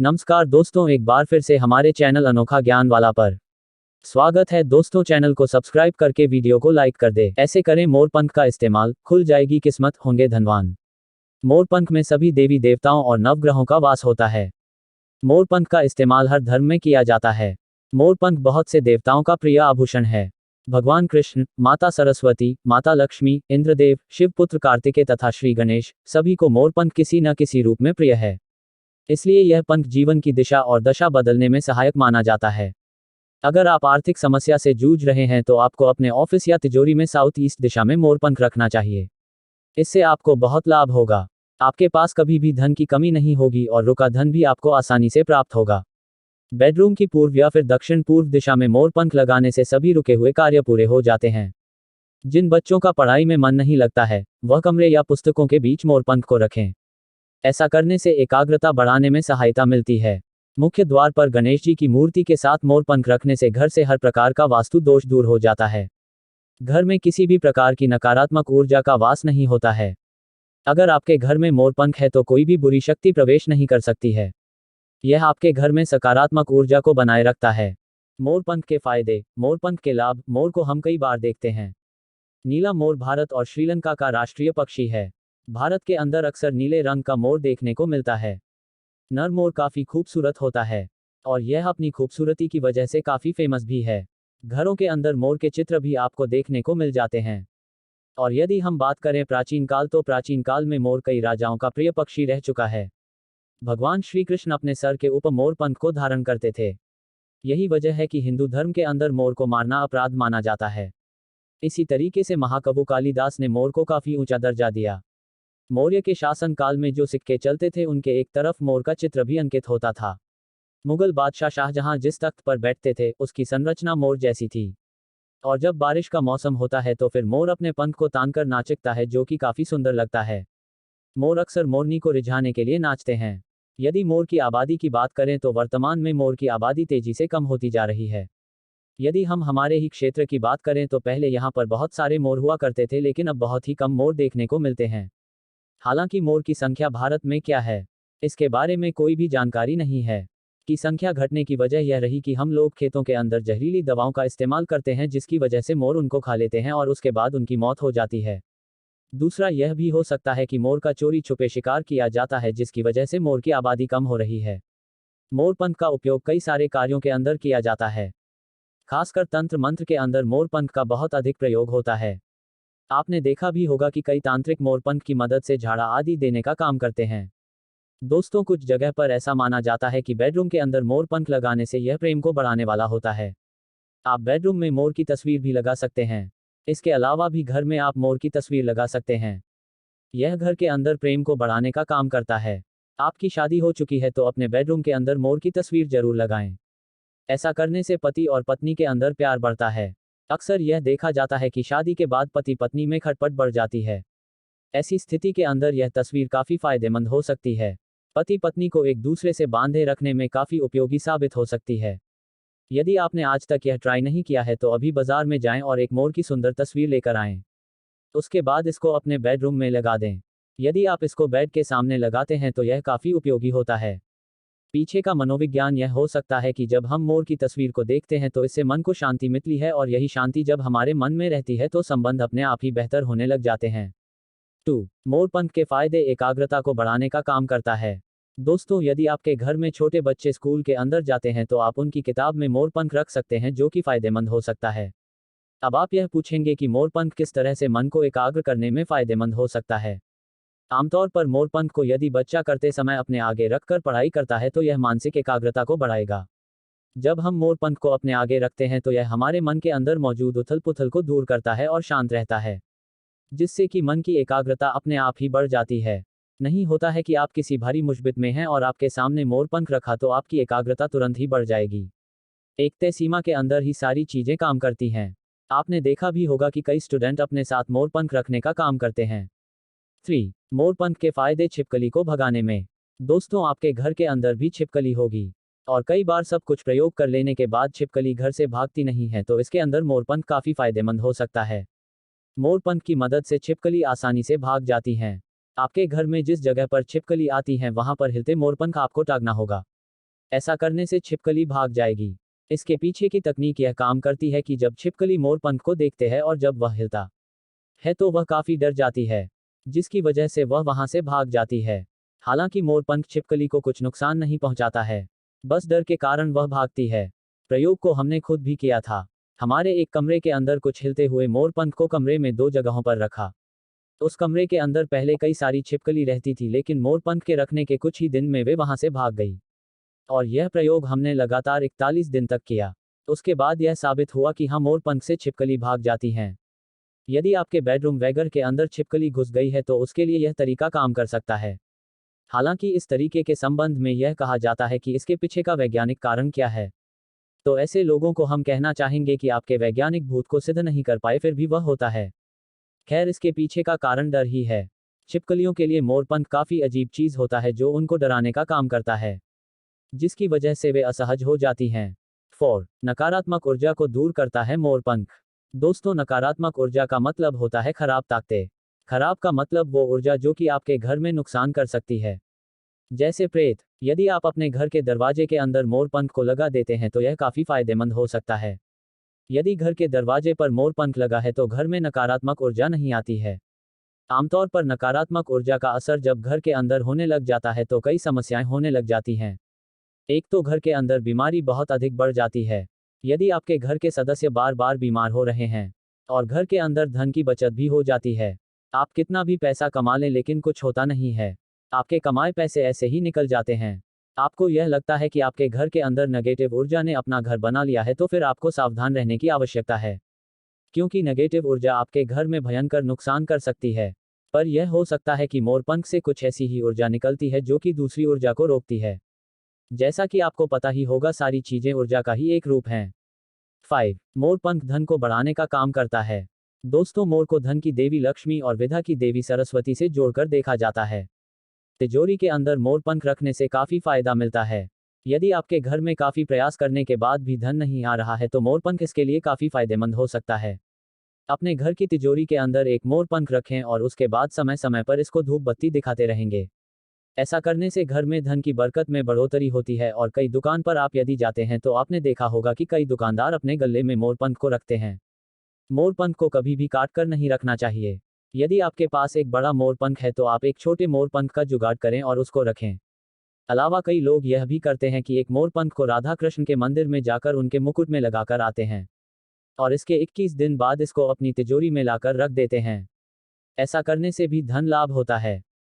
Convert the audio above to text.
नमस्कार दोस्तों, एक बार फिर से हमारे चैनल अनोखा ज्ञान वाला पर स्वागत है। दोस्तों, चैनल को सब्सक्राइब करके वीडियो को लाइक कर दे। ऐसे करें मोरपंख का इस्तेमाल, खुल जाएगी किस्मत, होंगे धनवान। मोरपंख में सभी देवी देवताओं और नवग्रहों का वास होता है। मोरपंख का इस्तेमाल हर धर्म में किया जाता है। मोरपंख बहुत से देवताओं का प्रिय आभूषण है। भगवान कृष्ण, माता सरस्वती, माता लक्ष्मी, इंद्रदेव, शिवपुत्र कार्तिकेय तथा श्री गणेश, सभी को मोरपंख किसी न किसी रूप में प्रिय है। इसलिए यह पंख जीवन की दिशा और दशा बदलने में सहायक माना जाता है। अगर आप आर्थिक समस्या से जूझ रहे हैं तो आपको अपने ऑफिस या तिजोरी में साउथ ईस्ट दिशा में मोरपंख रखना चाहिए। इससे आपको बहुत लाभ होगा। आपके पास कभी भी धन की कमी नहीं होगी और रुका धन भी आपको आसानी से प्राप्त होगा। बेडरूम की पूर्व या फिर दक्षिण पूर्व दिशा में मोरपंख लगाने से सभी रुके हुए कार्य पूरे हो जाते हैं। जिन बच्चों का पढ़ाई में मन नहीं लगता है, वह कमरे या पुस्तकों के बीच मोरपंख को रखें। ऐसा करने से एकाग्रता बढ़ाने में सहायता मिलती है। मुख्य द्वार पर गणेश जी की मूर्ति के साथ मोरपंख रखने से घर से हर प्रकार का वास्तु दोष दूर हो जाता है। घर में किसी भी प्रकार की नकारात्मक ऊर्जा का वास नहीं होता है। अगर आपके घर में मोरपंख है तो कोई भी बुरी शक्ति प्रवेश नहीं कर सकती है। यह आपके घर में सकारात्मक ऊर्जा को बनाए रखता है। मोरपंख के फायदे, मोरपंख के लाभ। मोर को हम कई बार देखते हैं। नीला मोर भारत और श्रीलंका का राष्ट्रीय पक्षी है। भारत के अंदर अक्सर नीले रंग का मोर देखने को मिलता है। नर मोर काफी खूबसूरत होता है और यह अपनी खूबसूरती की वजह से काफी फेमस भी है। घरों के अंदर मोर के चित्र भी आपको देखने को मिल जाते हैं। और यदि हम बात करें प्राचीन काल, तो प्राचीन काल में मोर कई राजाओं का प्रिय पक्षी रह चुका है। भगवान श्री कृष्ण अपने सर के ऊपर मोरपंख को धारण करते थे। यही वजह है कि हिंदू धर्म के अंदर मोर को मारना अपराध माना जाता है। इसी तरीके से महाकवि कालिदास ने मोर को काफी ऊंचा दर्जा दिया। मौर्य के शासन काल में जो सिक्के चलते थे उनके एक तरफ मोर का चित्र भी अंकित होता था। मुगल बादशाह शाहजहां जिस तख्त पर बैठते थे उसकी संरचना मोर जैसी थी। और जब बारिश का मौसम होता है तो फिर मोर अपने पंख को तानकर नाचता है, जो कि काफी सुंदर लगता है। मोर अक्सर मोरनी को रिझाने के लिए नाचते हैं। यदि मोर की आबादी की बात करें तो वर्तमान में मोर की आबादी तेजी से कम होती जा रही है। यदि हम हमारे ही क्षेत्र की बात करें तो पहले यहाँ पर बहुत सारे मोर हुआ करते थे, लेकिन अब बहुत ही कम मोर देखने को मिलते हैं। हालांकि मोर की संख्या भारत में क्या है, इसके बारे में कोई भी जानकारी नहीं है। की संख्या घटने की वजह यह रही कि हम लोग खेतों के अंदर जहरीली दवाओं का इस्तेमाल करते हैं, जिसकी वजह से मोर उनको खा लेते हैं और उसके बाद उनकी मौत हो जाती है। दूसरा यह भी हो सकता है कि मोर का चोरी छुपे शिकार किया जाता है, जिसकी वजह से मोर की आबादी कम हो रही है। मोरपंख का उपयोग कई सारे कार्यों के अंदर किया जाता है। खासकर तंत्र मंत्र के अंदर मोरपंख का बहुत अधिक प्रयोग होता है। आपने देखा भी होगा कि कई तांत्रिक मोरपंख की मदद से झाड़ा आदि देने का काम करते हैं। दोस्तों, कुछ जगह पर ऐसा माना जाता है कि बेडरूम के अंदर मोरपंख लगाने से यह प्रेम को बढ़ाने वाला होता है। आप बेडरूम में मोर की तस्वीर भी लगा सकते हैं। इसके अलावा भी घर में आप मोर की तस्वीर लगा सकते हैं। यह घर के अंदर प्रेम को बढ़ाने का काम करता है। आपकी शादी हो चुकी है तो अपने बेडरूम के अंदर मोर की तस्वीर जरूर लगाएं। ऐसा करने से पति और पत्नी के अंदर प्यार बढ़ता है। अक्सर यह देखा जाता है कि शादी के बाद पति पत्नी में खटपट बढ़ जाती है। ऐसी स्थिति के अंदर यह तस्वीर काफी फायदेमंद हो सकती है। पति पत्नी को एक दूसरे से बांधे रखने में काफी उपयोगी साबित हो सकती है। यदि आपने आज तक यह ट्राई नहीं किया है तो अभी बाजार में जाएं और एक मोर की सुंदर तस्वीर लेकर आएं। उसके बाद इसको अपने बेडरूम में लगा दें। यदि आप इसको बेड के सामने लगाते हैं तो यह काफी उपयोगी होता है। पीछे का मनोविज्ञान यह हो सकता है कि जब हम मोर की तस्वीर को देखते हैं तो इससे मन को शांति मिलती है, और यही शांति जब हमारे मन में रहती है तो संबंध अपने आप ही बेहतर होने लग जाते हैं। 2. मोरपंख के फायदे, एकाग्रता को बढ़ाने का काम करता है। दोस्तों, यदि आपके घर में छोटे बच्चे स्कूल के अंदर जाते हैं तो आप उनकी किताब में मोरपंख रख सकते हैं, जो कि फायदेमंद हो सकता है। अब आप यह पूछेंगे कि मोरपंख किस तरह से मन को एकाग्र करने में फायदेमंद हो सकता है। आमतौर पर मोरपंख को यदि बच्चा करते समय अपने आगे रखकर पढ़ाई करता है तो यह मानसिक एकाग्रता को बढ़ाएगा। जब हम मोरपंख को अपने आगे रखते हैं तो यह हमारे मन के अंदर मौजूद उथल पुथल को दूर करता है और शांत रहता है, जिससे कि मन की एकाग्रता अपने आप ही बढ़ जाती है। नहीं होता है कि आप किसी भारी मुश्बित में हैं और आपके सामने मोरपंख रखा तो आपकी एकाग्रता तुरंत ही बढ़ जाएगी। एक तय सीमा के अंदर ही सारी चीजें काम करती हैं। आपने देखा भी होगा कि कई स्टूडेंट अपने साथ मोरपंख रखने का काम करते हैं। 3. मोरपंख के फायदे, छिपकली को भगाने में। दोस्तों, आपके घर के अंदर भी छिपकली होगी और कई बार सब कुछ प्रयोग कर लेने के बाद छिपकली घर से भागती नहीं है, तो इसके अंदर मोरपंख काफी फायदेमंद हो सकता है। मोरपंख की मदद से छिपकली आसानी से भाग जाती हैं। आपके घर में जिस जगह पर छिपकली आती हैं वहां पर हिलते मोरपंख आपको टांगना होगा। ऐसा करने से छिपकली भाग जाएगी। इसके पीछे की तकनीक यह काम करती है कि जब छिपकली मोरपंख को देखते हैं और जब वह हिलता है तो वह काफी डर जाती है, जिसकी वजह से वह वहां से भाग जाती है। हालांकि मोरपंख छिपकली को कुछ नुकसान नहीं पहुंचाता है, बस डर के कारण वह भागती है। प्रयोग को हमने खुद भी किया था। हमारे एक कमरे के अंदर कुछ हिलते हुए मोरपंख को कमरे में 2 जगहों पर रखा। उस कमरे के अंदर पहले कई सारी छिपकली रहती थी, लेकिन मोरपंख के रखने के कुछ ही दिन में वे वहां से भाग गई। और यह प्रयोग हमने लगातार 41 दिन तक किया। उसके बाद यह साबित हुआ कि हाँ, मोरपंख से छिपकली भाग जाती हैं। यदि आपके बेडरूम वगैरह के अंदर छिपकली घुस गई है तो उसके लिए यह तरीका काम कर सकता है। हालांकि इस तरीके के संबंध में यह कहा जाता है कि इसके पीछे का वैज्ञानिक कारण क्या है, तो ऐसे लोगों को हम कहना चाहेंगे कि आपके वैज्ञानिक भूत को सिद्ध नहीं कर पाए, फिर भी वह होता है। खैर, इसके पीछे का कारण डर ही है। छिपकलियों के लिए मोरपंख काफी अजीब चीज होता है जो उनको डराने का काम करता है, जिसकी वजह से वे असहज हो जाती हैं। 4. नकारात्मक ऊर्जा को दूर करता है मोरपंख। दोस्तों, नकारात्मक ऊर्जा का मतलब होता है खराब ताकतें। खराब का मतलब वो ऊर्जा जो कि आपके घर में नुकसान कर सकती है, जैसे प्रेत। यदि आप अपने घर के दरवाजे के अंदर मोरपंख को लगा देते हैं तो यह काफी फायदेमंद हो सकता है। यदि घर के दरवाजे पर मोरपंख लगा है तो घर में नकारात्मक ऊर्जा नहीं आती है। आमतौर पर नकारात्मक ऊर्जा का असर जब घर के अंदर होने लग जाता है तो कई समस्याएं होने लग जाती हैं। एक तो घर के अंदर बीमारी बहुत अधिक बढ़ जाती है। यदि आपके घर के सदस्य बार बार बीमार हो रहे हैं और घर के अंदर धन की बचत भी हो जाती है, आप कितना भी पैसा कमा लें लेकिन कुछ होता नहीं है। आपके कमाए पैसे ऐसे ही निकल जाते हैं। आपको यह लगता है कि आपके घर के अंदर नेगेटिव ऊर्जा ने अपना घर बना लिया है, तो फिर आपको सावधान रहने की आवश्यकता है, क्योंकि नेगेटिव ऊर्जा आपके घर में भयंकर नुकसान कर सकती है। पर यह हो सकता है कि मोरपंख से कुछ ऐसी ही ऊर्जा निकलती है जो कि दूसरी ऊर्जा को रोकती है। जैसा कि आपको पता ही होगा, सारी चीजें ऊर्जा का ही एक रूप हैं। 5. मोरपंख धन को बढ़ाने का काम करता है। दोस्तों, मोर को धन की देवी लक्ष्मी और विद्या की देवी सरस्वती से जोड़कर देखा जाता है। तिजोरी के अंदर मोरपंख रखने से काफी फायदा मिलता है। यदि आपके घर में काफी प्रयास करने के बाद भी धन नहीं आ रहा है तो मोरपंख इसके लिए काफी फायदेमंद हो सकता है। अपने घर की तिजोरी के अंदर एक मोरपंख रखें और उसके बाद समय समय पर इसको धूप बत्ती दिखाते रहेंगे। ऐसा करने से घर में धन की बरकत में बढ़ोतरी होती है। और कई दुकान पर आप यदि जाते हैं तो आपने देखा होगा कि कई दुकानदार अपने गले में मोरपंख को रखते हैं। मोरपंख को कभी भी काट कर नहीं रखना चाहिए। यदि आपके पास एक बड़ा मोरपंख है तो आप एक छोटे मोरपंख का जुगाड़ करें और उसको रखें। अलावा कई लोग यह भी करते हैं कि एक मोरपंख को राधा कृष्ण के मंदिर में जाकर उनके मुकुट में लगाकर आते हैं और इसके 21 दिन बाद इसको अपनी तिजोरी में लाकर रख देते हैं। ऐसा करने से भी धन लाभ होता है।